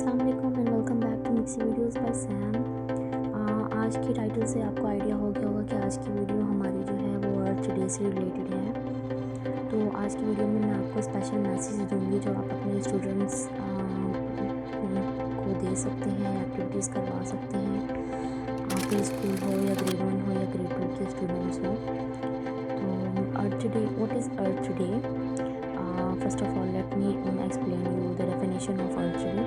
अस्सलामुअलैकुम and welcome back to mixyvideosbysam। आज की टाइटल से आपको आइडिया हो गया होगा कि आज की वीडियो हमारी जो है वो अर्थ डे से रिलेटेड है। तो आज की वीडियो में मैं आपको स्पेशल मैसेज दूंगी जो आप अपने स्टूडेंट्स को दे सकते हैं, एक्टिविटीज़ करवा सकते हैं, प्री स्कूल हो या ग्रेड 1 हो या ग्रेड 2 के स्टूडेंट्स हो। तो Earth Day, what is Earth Day? First of all, let me explain you the definition of Earth Day.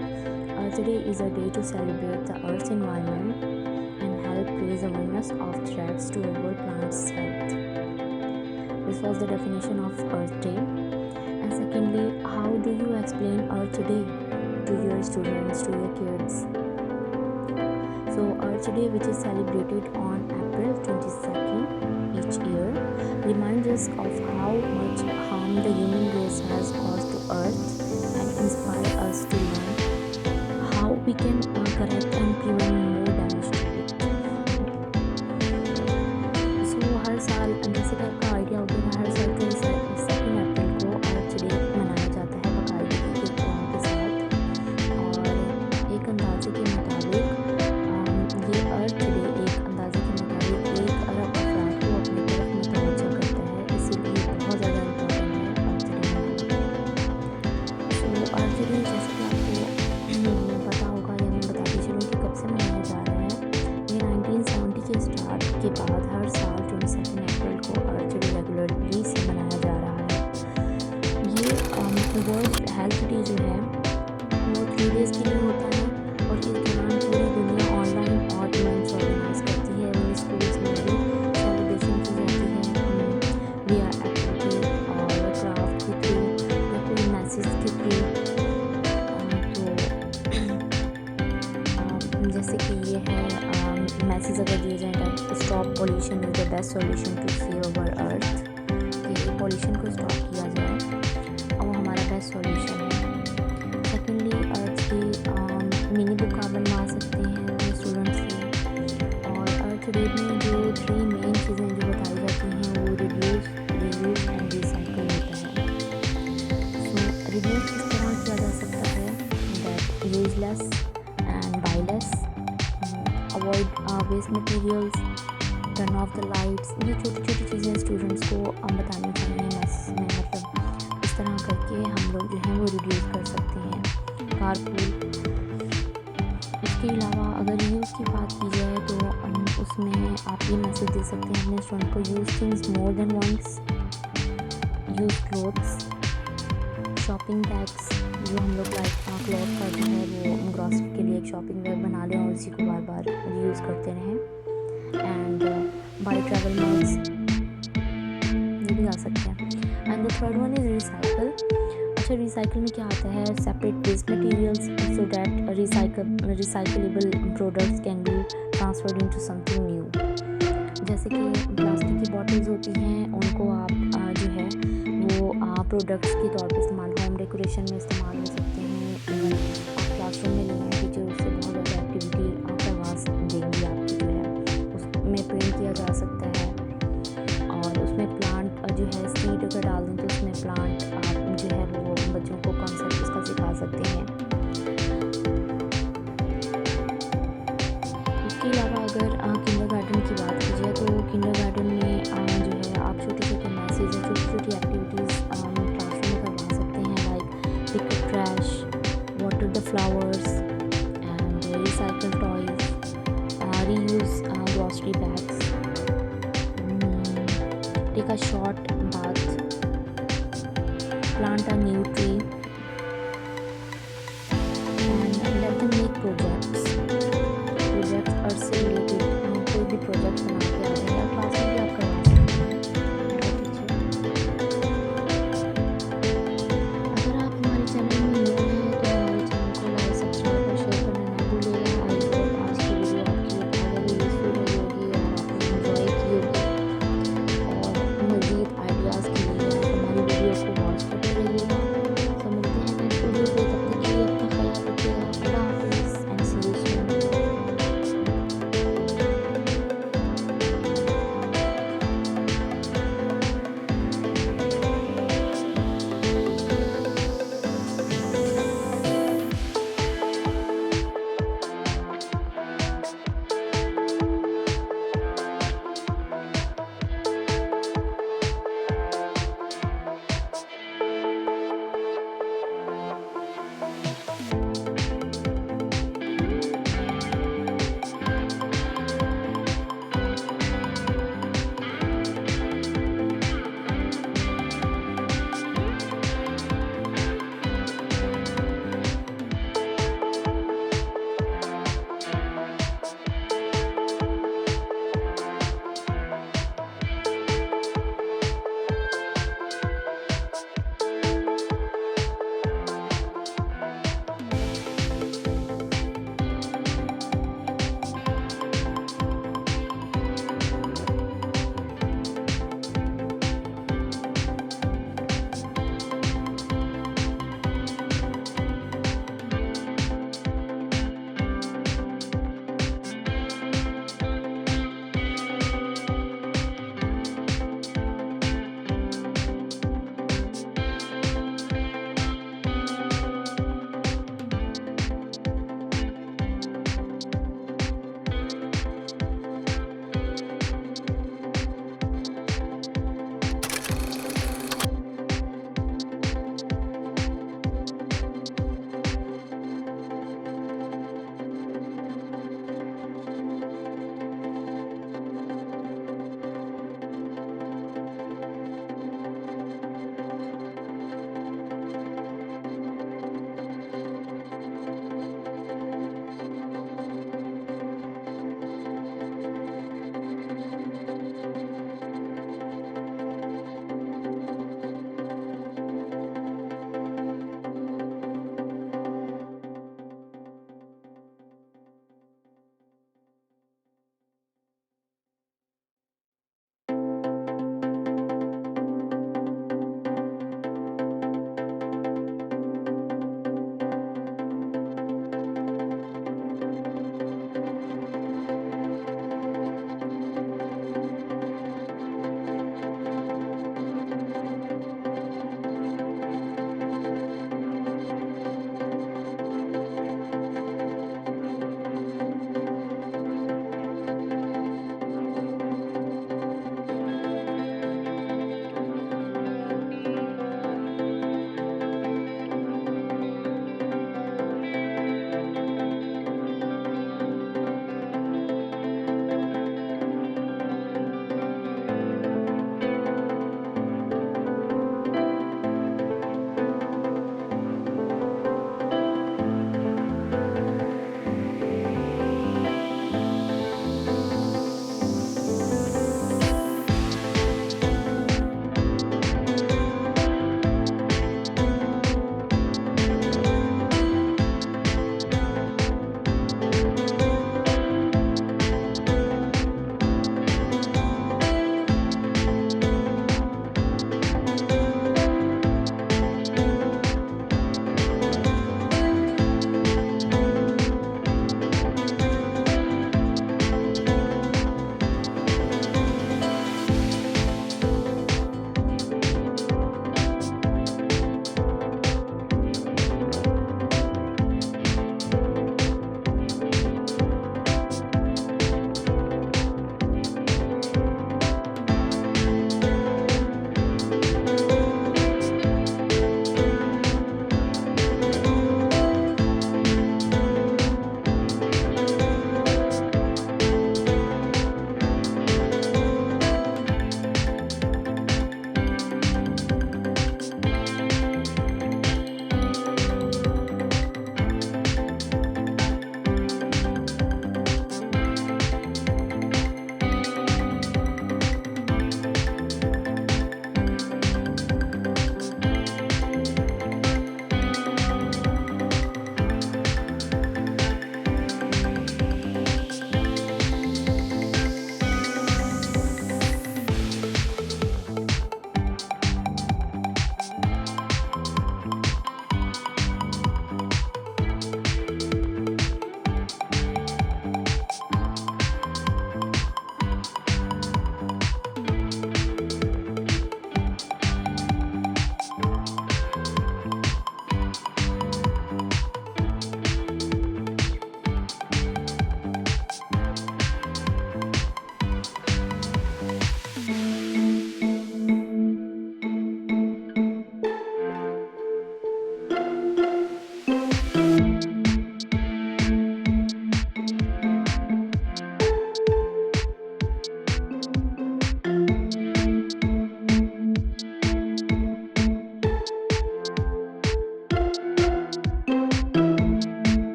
Earth Day is a day to celebrate the Earth's environment and help raise awareness of threats to our plant's health. This was the definition of Earth Day. And secondly, how do you explain Earth Day to your students, to your kids? So Earth Day, which is celebrated on April 22nd each year, reminds us of how much harm the human race has caused to Earth and inspire us to learn how we can correct and prevent more damage to it. So हर साल जैसे कि आपका idea होगा, हर साल 22 अप्रैल को अर्थ day मनाया जाता है बाकायदगी के प्लान के साथ। और एक अंदाजे के मुताबिक ये अर्थ डे एक अंदाजे के मुताबिक 1 अरब अफराद को अपनी तरफ मुतवज्जह करता है, इसीलिए बहुत ज़्यादा इम्पोर्टेंट है अर्थ डे मनाना। तो अर्थ डे जैसे कि आपको पता होगा या मैं बताती चलूँ कि कब से मनाया जा रहा है। ये 1970 के स्टार्ट के बाद हर साल 22 अप्रैल को अर्थ डे रेगुलरली से मनाया जा रहा है। ये वर्ल्ड हेल्थ डे जो है वो 3 डेज़ के लिए होता है और इस दौरान पूरी दुनिया ऑनलाइन और इवेंट्स ऑर्गेनाइज करती है। वहीं स्कूल्स में भी सेलिब्रेशन की जाती है विया एक्टिविटी और क्राफ्ट के थ्रू या कोई मैसेज के थ्रू। तो जैसे कि ये है मैसेज अगर दिए जाए that stop pollution is the best solution to save our earth, कि पॉल्यूशन को स्टॉप किया जाए और वो हमारा बेस्ट सॉल्यूशन है। सेकेंडली अर्थ की मिनी बुक आप बनवा सकते हैं अपने स्टूडेंट्स से। और अर्थ डे में जो 3 मेन चीज़ें जो बताई जाती हैं वो रिड्यूस, रीयूज एंड रिसाइकल होता है। सो रिड्यूस इस तरह किया जा सकता है that use less and buy less, avoid waste materials, turn off the lights. ये छोटी छोटी चीज़ें स्टूडेंट्स को बतानी चाहिए मैसेज में, मतलब इस तरह करके हम लोग जो हैं वो रिड्यूस कर सकते हैं। कारपूल। इसके अलावा अगर यूज़ की बात की जाए तो उसमें आप ये मैसेज दे सकते हैं अपने स्टूडेंट को, use things more than once, use cloths, shopping bags जो हम लोग लाइक क्लॉथ का जो है वो ग्रॉसरी के लिए एक शॉपिंग बैग बना लें और उसी को बार बार यूज़ करते रहें। एंड बाय ट्रैवल मग्स ये भी आ सकते हैं। And the third one is recycle. अच्छा, रिसाइकल में क्या आता है? Separate waste materials so that recyclable products can be transferred into something new. जैसे कि प्लास्टिक की बॉटल्स होती हैं, उनको आप जो है वो प्रोडक्ट्स के तौर पे इस्तेमाल, होम डेकोरेशन में इस्तेमाल हो सकते हैं। आप क्लासरूम में लेंगे, टीचर उससे बहुत ज़्यादा एक्टिविटी करवा देंगी आपकी, जो है उसमें पेंट किया जा सकता है और उसमें प्लांट जो है सीड अगर डाल दें तो उसमें प्लांट आप जो है वो बच्चों को कॉन्सेप्ट उसका सिखा सकते हैं। इसके अलावा अगर किंडरगार्टन की बात की जाए तो किंडरगार्टन में जो है आप छोटे छोटे मैसेज, छोटी छोटी एक्टिविटीज़ क्लासरूम में करवा सकते हैं, like pick up trash, water the flowers and recycle toys, reuse grocery bags, take a short bath, plant a new tree, and let them make projects अर्थ से रिलेटेड कोई भी प्रोजेक्ट बना